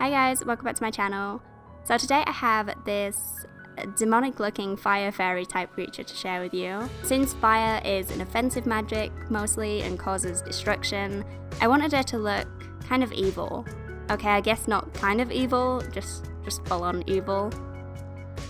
Hi guys, welcome back to my channel. So today I have this demonic looking fire fairy type creature to share with you. Since fire is an offensive magic mostly and causes destruction, I wanted her to look kind of evil. Okay, I guess not kind of evil, just full on evil.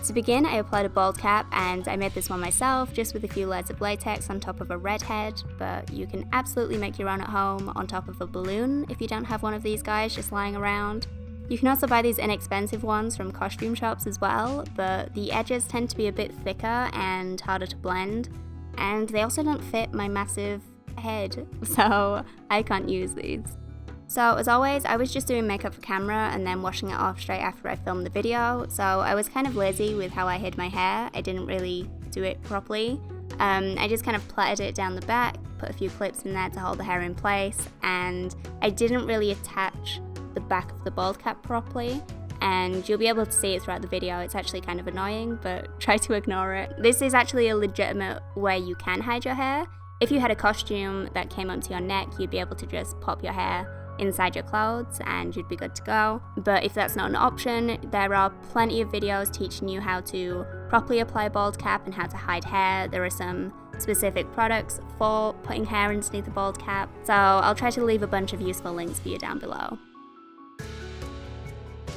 To begin, I applied a bald cap and I made this one myself just with a few layers of latex on top of a red head, but you can absolutely make your own at home on top of a balloon if you don't have one of these guys just lying around. You can also buy these inexpensive ones from costume shops as well, but the edges tend to be a bit thicker and harder to blend, and they also don't fit my massive head, so I can't use these. So as always, I was just doing makeup for camera and then washing it off straight after I filmed the video, so I was kind of lazy with how I hid my hair. I didn't really do it properly. I just kind of plaited it down the back, put a few clips in there to hold the hair in place, and I didn't really attach the back of the bald cap properly, and you'll be able to see it throughout the video. It's actually kind of annoying, but try to ignore it. This is actually a legitimate way you can hide your hair. If you had a costume that came up to your neck, you'd be able to just pop your hair inside your clothes and you'd be good to go. But if that's not an option, there are plenty of videos teaching you how to properly apply a bald cap and how to hide hair. There are some specific products for putting hair underneath a bald cap, so I'll try to leave a bunch of useful links for you down below.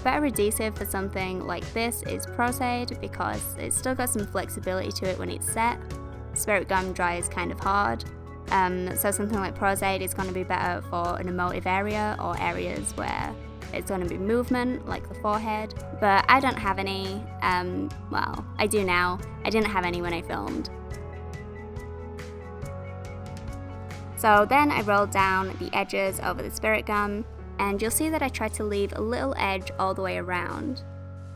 Better adhesive for something like this is Crave because it's still got some flexibility to it when it's set. Spirit Gum dries kind of hard. So something like Crave is going to be better for an emotive area or areas where it's going to be movement, like the forehead. But I don't have any, well, I do now. I didn't have any when I filmed. So then I rolled down the edges over the Spirit Gum, and you'll see that I tried to leave a little edge all the way around.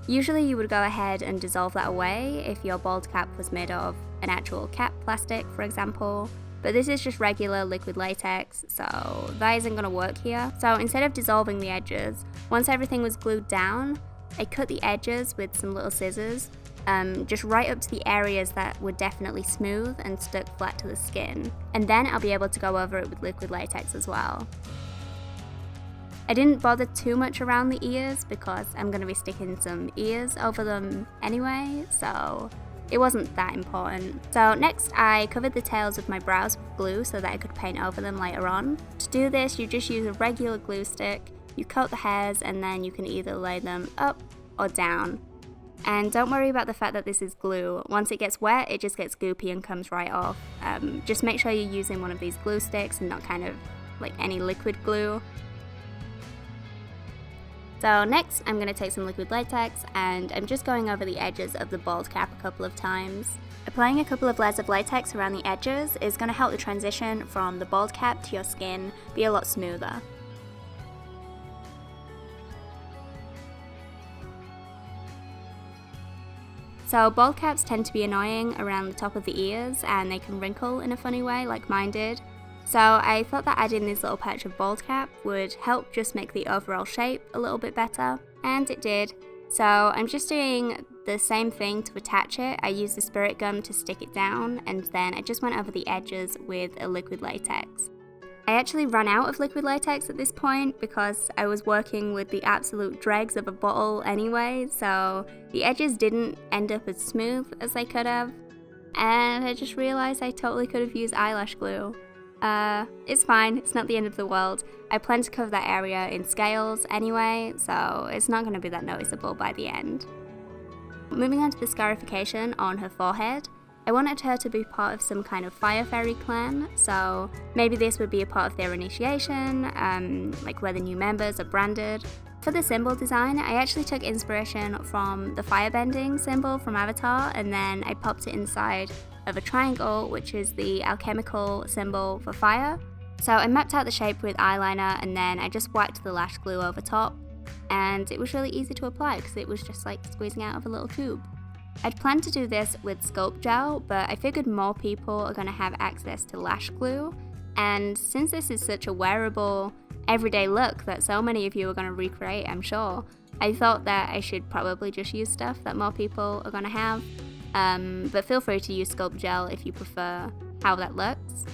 Usually you would go ahead and dissolve that away if your bald cap was made of an actual cap plastic, for example. But this is just regular liquid latex, so that isn't going to work here. So instead of dissolving the edges, once everything was glued down, I cut the edges with some little scissors, just right up to the areas that were definitely smooth and stuck flat to the skin. And then I'll be able to go over it with liquid latex as well. I didn't bother too much around the ears because I'm going to be sticking some ears over them anyway, so it wasn't that important. So next I covered the tails of my brows with glue so that I could paint over them later on. To do this, you just use a regular glue stick, you coat the hairs, and then you can either lay them up or down. And don't worry about the fact that this is glue. Once it gets wet, it just gets goopy and comes right off. Just make sure you're using one of these glue sticks and not kind of like any liquid glue. So next I'm going to take some liquid latex and I'm just going over the edges of the bald cap a couple of times. Applying a couple of layers of latex around the edges is going to help the transition from the bald cap to your skin be a lot smoother. So bald caps tend to be annoying around the top of the ears and they can wrinkle in a funny way like mine did. So I thought that adding this little patch of bald cap would help just make the overall shape a little bit better, and it did. So I'm just doing the same thing to attach it. I used the Spirit Gum to stick it down, and then I just went over the edges with a liquid latex. I actually ran out of liquid latex at this point because I was working with the absolute dregs of a bottle anyway, so the edges didn't end up as smooth as they could have, and I just realised I totally could have used eyelash glue. It's fine, it's not the end of the world. I plan to cover that area in scales anyway, so it's not going to be that noticeable by the end. Moving on to the scarification on her forehead, I wanted her to be part of some kind of fire fairy clan, so maybe this would be a part of their initiation, like where the new members are branded. For the symbol design, I actually took inspiration from the firebending symbol from Avatar, and then I popped it inside of a triangle, which is the alchemical symbol for fire. So I mapped out the shape with eyeliner and then I just wiped the lash glue over top, and it was really easy to apply because it was just like squeezing out of a little tube. I'd planned to do this with sculpt gel, but I figured more people are going to have access to lash glue, and since this is such a wearable, everyday look that so many of you are going to recreate, I'm sure, I thought that I should probably just use stuff that more people are going to have. But feel free to use sculpt gel if you prefer how that looks.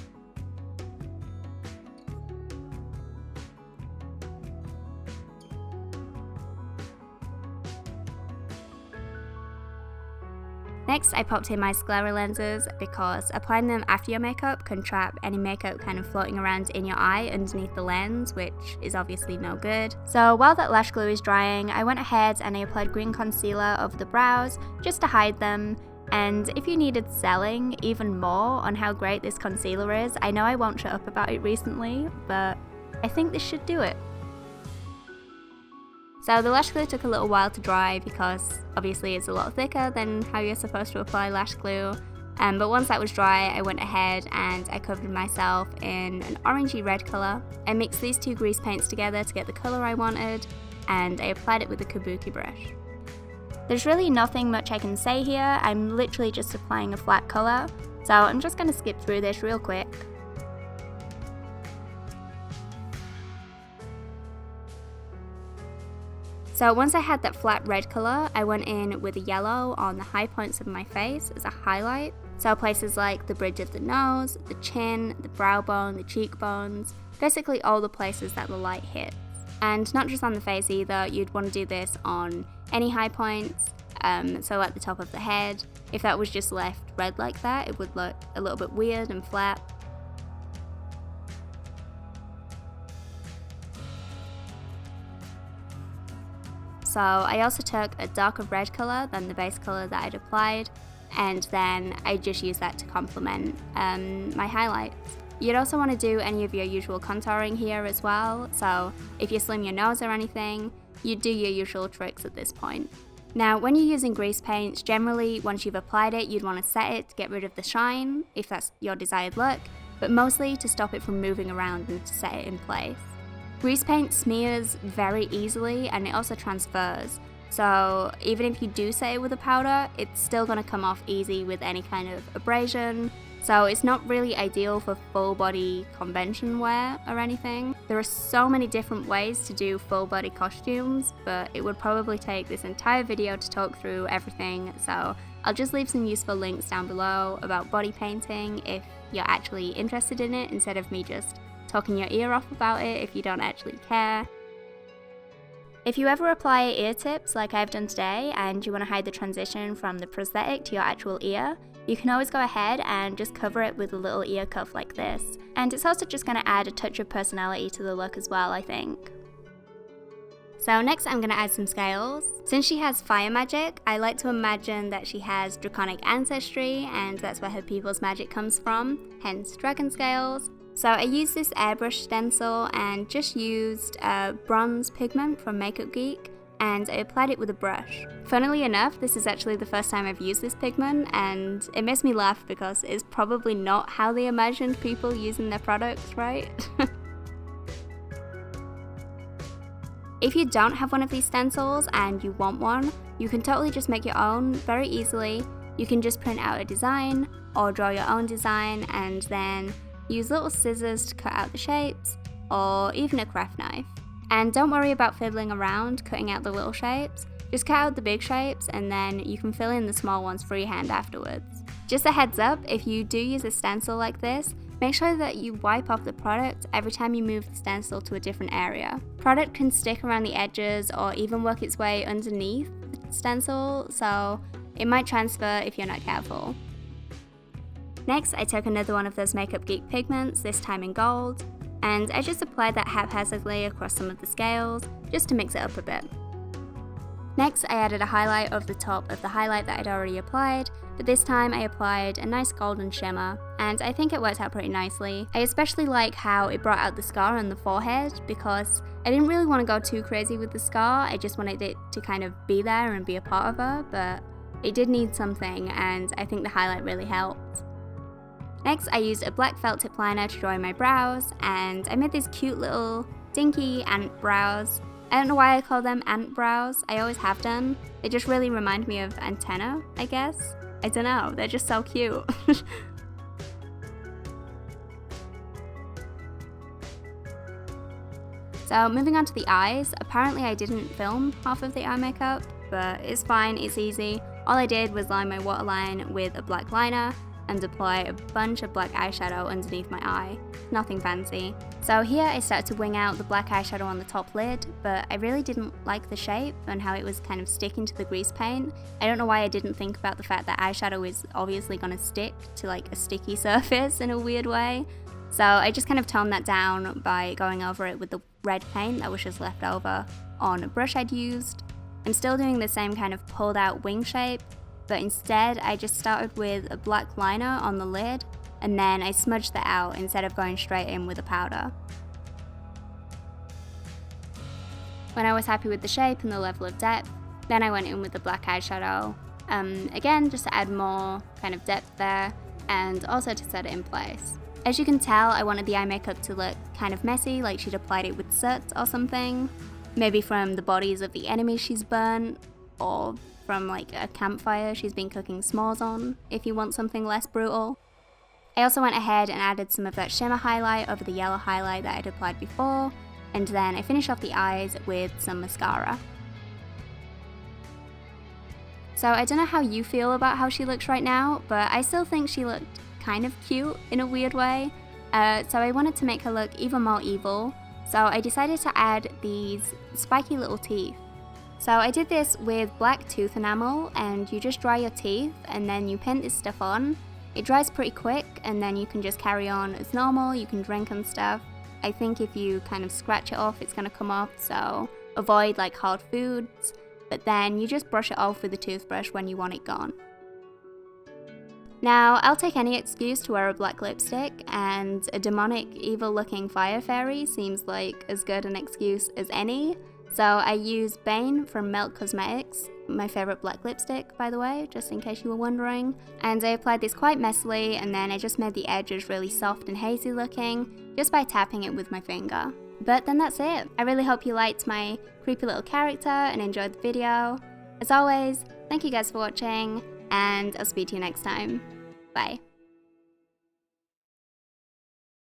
Next, I popped in my sclera lenses because applying them after your makeup can trap any makeup kind of floating around in your eye underneath the lens, which is obviously no good. So while that lash glue is drying, I went ahead and I applied green concealer over the brows just to hide them. And if you needed selling even more on how great this concealer is, I know I won't shut up about it recently, but I think this should do it. So the lash glue took a little while to dry because obviously it's a lot thicker than how you're supposed to apply lash glue. But once that was dry, I went ahead and I covered myself in an orangey red colour. I mixed these two grease paints together to get the colour I wanted, and I applied it with a kabuki brush. There's really nothing much I can say here, I'm literally just applying a flat colour, so I'm just going to skip through this real quick. So once I had that flat red colour, I went in with a yellow on the high points of my face as a highlight. So places like the bridge of the nose, the chin, the brow bone, the cheekbones, basically all the places that the light hits. And not just on the face either, you'd want to do this on any high points, so at the top of the head. If that was just left red like that, it would look a little bit weird and flat. So I also took a darker red colour than the base colour that I'd applied, and then I just used that to complement my highlights. You'd also want to do any of your usual contouring here as well, so if you slim your nose or anything, you'd do your usual tricks at this point. Now when you're using grease paints, generally once you've applied it, you'd want to set it to get rid of the shine, if that's your desired look, but mostly to stop it from moving around and to set it in place. Grease paint smears very easily and it also transfers, so even if you do set it with a powder, it's still going to come off easy with any kind of abrasion, so it's not really ideal for full body convention wear or anything. There are so many different ways to do full body costumes, but it would probably take this entire video to talk through everything, so I'll just leave some useful links down below about body painting if you're actually interested in it, instead of me just talking your ear off about it if you don't actually care. If you ever apply ear tips like I've done today and you want to hide the transition from the prosthetic to your actual ear, you can always go ahead and just cover it with a little ear cuff like this. And it's also just going to add a touch of personality to the look as well, I think. So next I'm going to add some scales. Since she has fire magic, I like to imagine that she has draconic ancestry and that's where her people's magic comes from, hence dragon scales. So I used this airbrush stencil and just used bronze pigment from Makeup Geek, and I applied it with a brush. Funnily enough, this is actually the first time I've used this pigment, and it makes me laugh because it's probably not how they imagined people using their products, right? If you don't have one of these stencils and you want one, you can totally just make your own very easily. You can just print out a design or draw your own design and then use little scissors to cut out the shapes, or even a craft knife. And don't worry about fiddling around cutting out the little shapes, just cut out the big shapes and then you can fill in the small ones freehand afterwards. Just a heads up, if you do use a stencil like this, make sure that you wipe off the product every time you move the stencil to a different area. Product can stick around the edges or even work its way underneath the stencil, so it might transfer if you're not careful. Next, I took another one of those Makeup Geek pigments, this time in gold, and I just applied that haphazardly across some of the scales, just to mix it up a bit. Next, I added a highlight over the top of the highlight that I'd already applied, but this time I applied a nice golden shimmer, and I think it worked out pretty nicely. I especially like how it brought out the scar on the forehead, because I didn't really want to go too crazy with the scar, I just wanted it to kind of be there and be a part of her, but it did need something, and I think the highlight really helped. Next, I used a black felt tip liner to draw in my brows, and I made these cute little dinky ant brows. I don't know why I call them ant brows, I always have done. They just really remind me of antenna, I guess. I don't know, they're just so cute. So moving on to the eyes, apparently I didn't film half of the eye makeup, but it's fine, it's easy. All I did was line my waterline with a black liner, and apply a bunch of black eyeshadow underneath my eye. Nothing fancy. So here I started to wing out the black eyeshadow on the top lid, but I really didn't like the shape and how it was kind of sticking to the grease paint. I don't know why I didn't think about the fact that eyeshadow is obviously going to stick to like a sticky surface in a weird way. So I just kind of toned that down by going over it with the red paint that was just left over on a brush I'd used. I'm still doing the same kind of pulled out wing shape, but instead I just started with a black liner on the lid, and then I smudged that out instead of going straight in with a powder. When I was happy with the shape and the level of depth, then I went in with the black eyeshadow, again just to add more kind of depth there, and also to set it in place. As you can tell, I wanted the eye makeup to look kind of messy, like she'd applied it with soot or something. Maybe from the bodies of the enemies she's burnt, or from like a campfire she's been cooking s'mores on, if you want something less brutal. I also went ahead and added some of that shimmer highlight over the yellow highlight that I'd applied before, and then I finished off the eyes with some mascara. So I don't know how you feel about how she looks right now, but I still think she looked kind of cute in a weird way. So I wanted to make her look even more evil, so I decided to add these spiky little teeth. So I did this with black tooth enamel, and you just dry your teeth and then you paint this stuff on. It dries pretty quick and then you can just carry on as normal, you can drink and stuff. I think if you kind of scratch it off it's going to come off, so avoid like hard foods, but then you just brush it off with a toothbrush when you want it gone. Now, I'll take any excuse to wear a black lipstick, and a demonic, evil-looking fire fairy seems like as good an excuse as any. So I used Bane from Melt Cosmetics, my favourite black lipstick, by the way, just in case you were wondering. And I applied this quite messily, and then I just made the edges really soft and hazy looking, just by tapping it with my finger. But then that's it. I really hope you liked my creepy little character and enjoyed the video. As always, thank you guys for watching, and I'll speak to you next time. Bye.